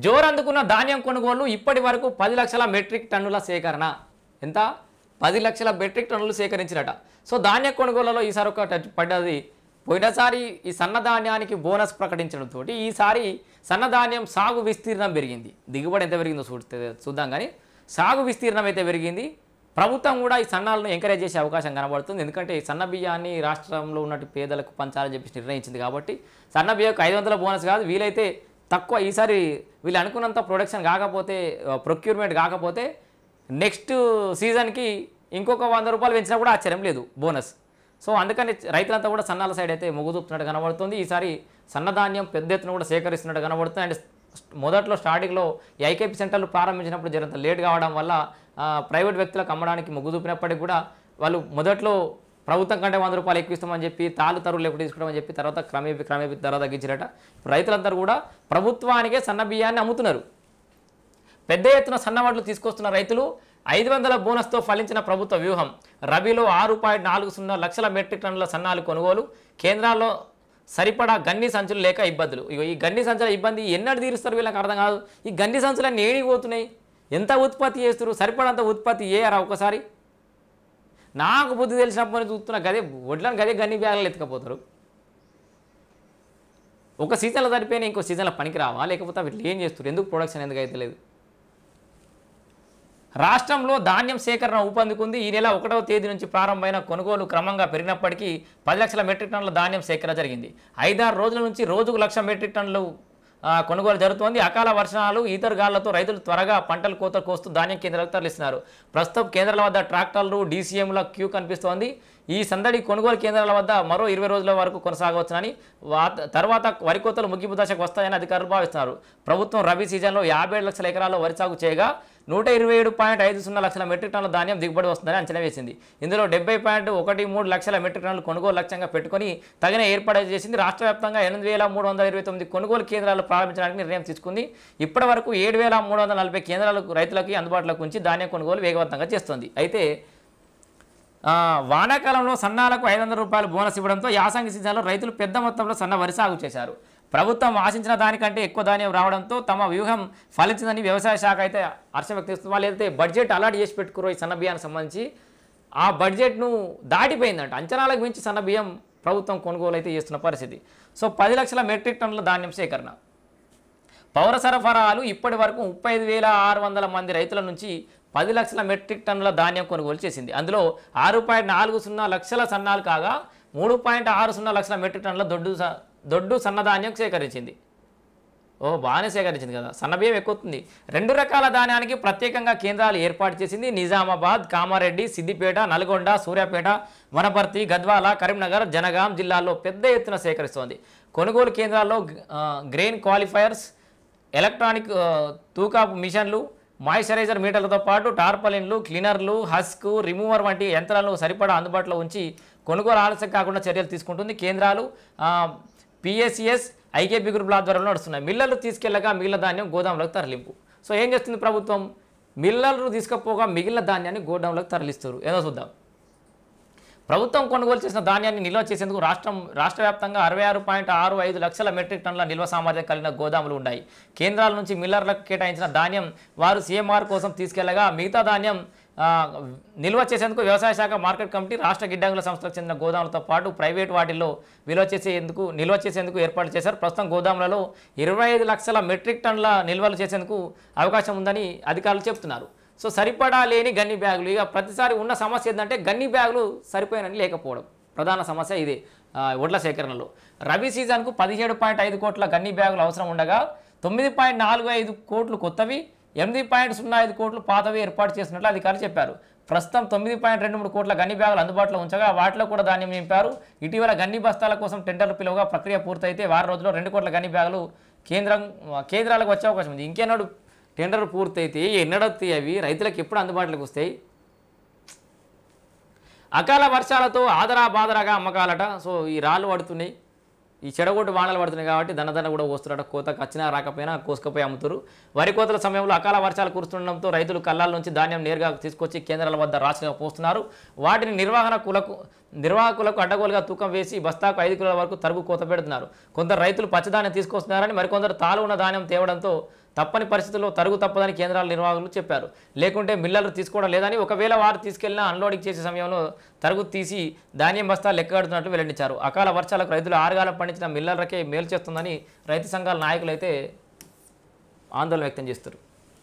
జోరు అందుకున్న ధాన్యం కొనుగోలు ఇప్పటి వరకు 10 లక్షల మెట్రిక్ టన్నుల సేకరణ. ఎంత? 10 లక్షల మెట్రిక్ టన్నులు సేకరించినట. సో ధాన్య కొనుగోలులో ఈసారి ఒక పడ్డది. పోయినసారి ఈ సన్నధాన్యానికి బోనస్ ప్రకటించడంతో ఈసారి సన్నధాన్యం సాగు విస్తీర్ణం పెరిగింది. దిగుబడి ఎంత పెరిగిందో చూద్దాం. కానీ సాగు విస్తీర్ణం అయితే పెరిగింది. ప్రభుత్వం కూడా ఈ సన్నాలను ఎంకరేజ్ చేసే అవకాశం కనబడుతుంది. ఎందుకంటే ఈ సన్న బియ్యాన్ని రాష్ట్రంలో ఉన్నట్టు పేదలకు పంచాలని చెప్పి నిర్ణయించింది. కాబట్టి సన్న బియ్యకు 500 బోనస్ కాదు, వీలైతే తక్కువ. ఈసారి వీళ్ళు అనుకున్నంత ప్రొడక్షన్ కాకపోతే, ప్రొక్యూర్మెంట్ కాకపోతే నెక్స్ట్ సీజన్కి ఇంకొక 100 రూపాయలు పెంచినా కూడా ఆశ్చర్యం లేదు బోనస్. సో అందుకని రైతులంతా కూడా సన్నాల సైడ్ అయితే మొగ్గు చూపుతున్నట్టు కనబడుతుంది. ఈసారి సన్నధాన్యం పెద్ద ఎత్తున కూడా సేకరిస్తున్నట్టు కనబడుతుంది. అండ్ మొదట్లో స్టార్టింగ్లో ఈ ఐకేపీ సెంటర్లు ప్రారంభించినప్పుడు జరంత లేట్ కావడం వల్ల ప్రైవేట్ వ్యక్తులకు అమ్మడానికి మొగ్గు చూపినప్పటికీ కూడా వాళ్ళు మొదట్లో ప్రభుత్వం కంటే 100 రూపాయలు ఎక్కువ ఇస్తామని చెప్పి తరువులు ఎప్పుడు తీసుకోవడం చెప్పి తర్వాత క్రమేపీ ధర తగ్గించారట. రైతులందరూ కూడా ప్రభుత్వానికే సన్న బియ్యాన్ని అమ్ముతున్నారు. పెద్ద ఎత్తున సన్నవడ్లు తీసుకొస్తున్న రైతులు 500 బోనస్తో ఫలించిన ప్రభుత్వ వ్యూహం. రబీలో 6.40 లక్షల మెట్రిక్ టన్నుల సన్నాలు కొనుగోలు. కేంద్రాల్లో సరిపడా గన్ని సంచులు లేక ఇబ్బందులు. ఈ గన్ని సంచుల ఇబ్బంది ఎన్నడూ తీరుస్తారు వీళ్ళకి అర్థం కాదు. ఈ గన్ని సంచులన్నీ ఏడిపోతున్నాయి. ఎంత ఉత్పత్తి చేస్తారు? సరిపడంత ఉత్పత్తి చేయరా ఒకసారి? నాకు బుద్ధి తెలిసినప్పుడు చూస్తున్నా గదే వడ్లను గదే గన్ని బ్యాగులు ఎత్తుకపోతారు. ఒక సీజన్లో సరిపోయినా ఇంకో సీజన్లో పనికి రావా? లేకపోతే వీళ్ళు ఏం చేస్తారు? ఎందుకు ప్రొడక్షన్ ఎందుకు అయితే లేదు? రాష్ట్రంలో ధాన్యం సేకరణ ఊపందుకుంది. ఈ నెల 1వ తేదీ నుంచి ప్రారంభమైన కొనుగోలు క్రమంగా పెరిగినప్పటికీ 10 లక్షల మెట్రిక్ టన్నుల ధాన్యం సేకరణ జరిగింది. 5-6 రోజుల నుంచి రోజుకు 1,00,000 మెట్రిక్ టన్నులు కొనుగోలు జరుగుతోంది. అకాల వర్షాలు ఈతరుగాళ్లతో రైతులు త్వరగా పంటలు కోస్తూ ధాన్యం కేంద్రాలకు తరలిస్తున్నారు. ప్రస్తుతం కేంద్రాల వద్ద ట్రాక్టర్లు, డీసీఎంల క్యూ కనిపిస్తోంది. ఈ సందడి కొనుగోలు కేంద్రాల వద్ద మరో 20 రోజుల వరకు కొనసాగవచ్చునని, తర్వాత వరి కోతలు ముగింపు దశకు వస్తాయని అధికారులు భావిస్తున్నారు. ప్రభుత్వం రబీ సీజన్లో 57 లక్షల ఎకరాల్లో వరి సాగు చేయగా 127.50 లక్షల మెట్రిక్ టన్నుల ధాన్యం దిగుబడి వస్తుందని అంచనా వేసింది. ఇందులో 70.13 లక్షల మెట్రిక్ టన్నులు కొనుగోలు లక్ష్యంగా పెట్టుకుని తగిన ఏర్పాటు చేసింది. రాష్ట్ర వ్యాప్తంగా 8,329 కొనుగోలు కేంద్రాలు ప్రారంభించడానికి నిర్ణయం తీసుకుంది. ఇప్పటి వరకు 7,340 కేంద్రాలు రైతులకి అందుబాటులోకి ఉంచి ధాన్యం కొనుగోలు వేగవంతంగా చేస్తుంది. అయితే వానాకాలంలో సన్నాలకు 500 రూపాయలు బోనస్ ఇవ్వడంతో యాసంగి సీజన్లో రైతులు పెద్ద మొత్తంలో సన్న వరి సాగు చేశారు. ప్రభుత్వం ఆశించిన దానికంటే ఎక్కువ ధాన్యం రావడంతో తమ వ్యూహం ఫలించిందని వ్యవసాయ శాఖ అయితే హర్షం వ్యక్తం చేస్తుంది. వాళ్ళు అయితే బడ్జెట్ అలాట్ చేసి పెట్టుకురో ఈ సన్న బియ్యానికి సంబంధించి ఆ బడ్జెట్ను దాటిపోయిందంట. అంచనాలకు మించి సన్న బియ్యం ప్రభుత్వం కొనుగోలు అయితే చేస్తున్న పరిస్థితి. సో 10 లక్షల మెట్రిక్ టన్నుల ధాన్యం సేకరణ. పౌర సరఫరాలు ఇప్పటి వరకు 35,600 మంది రైతుల నుంచి 10 లక్షల మెట్రిక్ టన్నుల ధాన్యం కొనుగోలు చేసింది. అందులో 6.40 లక్షల సన్నాలు కాగా 3.60 లక్షల మెట్రిక్ టన్నుల దొడ్డు సన్నధాన్యం సేకరించింది. బాగానే సేకరించింది కదా. సన్నబియ్యం ఎక్కుతుంది. 2 రకాల ధాన్యానికి ప్రత్యేకంగా కేంద్రాలు ఏర్పాటు చేసింది. నిజామాబాద్, కామారెడ్డి, సిద్దిపేట, నల్గొండ, సూర్యాపేట, వనపర్తి, గద్వాల, కరీంనగర్, జనగాం జిల్లాల్లో పెద్ద ఎత్తున సేకరిస్తోంది. కొనుగోలు కేంద్రాల్లో గ్రెయిన్ క్వాలిఫైయర్స్, ఎలక్ట్రానిక్ తూకాపు మిషన్లు, మాయిశ్చరైజర్ మీటర్లతో పాటు టార్పలిన్లు, క్లీనర్లు, హస్క్, రిమూవర్ వంటి యంత్రాలను సరిపడా అందుబాటులో ఉంచి కొనుగోలు ఆలస్యం కాకుండా చర్యలు తీసుకుంటుంది. కేంద్రాలు పిఎస్సిఎస్, ఐకేపీ గ్రూపుల ఆధ్వర్యంలో నడుస్తున్నాయి. మిల్లర్లు తీసుకెళ్లగా మిగిలిన ధాన్యం గోదాములకు తరలింపు. సో ఏం చేస్తుంది ప్రభుత్వం? మిల్లర్లు తీసుకపోగా మిగిలిన ధాన్యాన్ని గోదాములకు తరలిస్తారు. ఏదో చూద్దాం. ప్రభుత్వం కొనుగోలు చేసిన ధాన్యాన్ని నిల్వ చేసేందుకు రాష్ట్ర వ్యాప్తంగా 66.65 లక్షల మెట్రిక్ టన్నుల నిల్వ సామర్థ్యం కలిగిన గోదాములు ఉన్నాయి. కేంద్రాల నుంచి మిల్లర్లకు కేటాయించిన ధాన్యం వారు సీఎంఆర్ కోసం తీసుకెళ్లగా మిగతా ధాన్యం నిల్వ చేసేందుకు వ్యవసాయ శాఖ మార్కెట్ కమిటీ, రాష్ట్ర గిడ్డంగుల సంస్థలకు చెందిన గోదాములతో పాటు ప్రైవేట్ వాటిల్లో నిల్వ చేసేందుకు ఏర్పాటు చేశారు. ప్రస్తుతం గోదాములలో 25 లక్షల మెట్రిక్ టన్నుల నిల్వలు చేసేందుకు అవకాశం ఉందని అధికారులు చెబుతున్నారు. సో సరిపడా లేని గన్ని బ్యాగులు. ఇక ప్రతిసారి ఉన్న సమస్య ఏంటంటే గన్ని బ్యాగులు సరిపోయినని లేకపోవడం ప్రధాన సమస్య ఇదే వడ్ల సేకరణలో. రబీ సీజన్కు 17.5 కోట్ల గన్ని బ్యాగులు అవసరం ఉండగా 9.45 కోట్లు కొత్తవి, 8.05 కోట్లు పాతవి ఏర్పాటు చేసినట్లు అధికారులు చెప్పారు. ప్రస్తుతం 9.23 కోట్ల గన్ని బ్యాగులు అందుబాటులో ఉంచగా వాటిలో కూడా ధాన్యం నింపారు. ఇటీవల గన్ని బస్తాల కోసం టెండర్లు పిలువగా ప్రక్రియ పూర్తయితే వారం రోజుల్లో 2 కోట్ల గన్ని బ్యాగులు కేంద్రాలకు వచ్చే అవకాశం ఉంది. ఇంకేనాడు టెండర్ పూర్తయితే ఎన్నడొస్తాయి అవి? రైతులకు ఎప్పుడు అందుబాటులోకి వస్తాయి? అకాల వర్షాలతో ఆదరా బాదరాగా అమ్మకాలట. సో ఈ రాళ్ళు పడుతున్నాయి, ఈ చెడగొట్టు వానలు పడుతున్నాయి కాబట్టి దన్న కూడా పోస్తున్నారట. కోతకు వచ్చినా రాకపోయినా కోసుకపోయి అమ్ముతారు. వరి కోతల సమయంలో అకాల వర్షాలు కురుస్తుండడంతో రైతులు కళ్ళాల నుంచి ధాన్యం నేరుగా తీసుకొచ్చి కేంద్రాల వద్ద రాశిగా పోస్తున్నారు. వాటిని నిర్వాహకులకు అడ్డగోలుగా తూకం వేసి బస్తాకు 5 కిలోల వరకు తరుగు కోత పెడుతున్నారు. కొందరు రైతులు పచ్చధాన్యం తీసుకొస్తున్నారని మరికొందరు తాలు ఉన్న ధాన్యం తేవడంతో తప్పని పరిస్థితుల్లో తరుగు తప్పదని కేంద్రాల నిర్వాహకులు చెప్పారు. లేకుంటే మిల్లర్లు తీసుకోవడం లేదని, ఒకవేళ వారు తీసుకెళ్లినా అన్లోడింగ్ చేసే సమయంలో తరుగు తీసి ధాన్యం బస్తాలు లెక్కగడుతున్నట్లు వెల్లడించారు. అకాల వర్షాలకు రైతులు ఆరుగాలం పండించిన మిల్లర్లకే మేలు చేస్తుందని రైతు సంఘాల నాయకులు అయితే ఆందోళన వ్యక్తం చేస్తారు.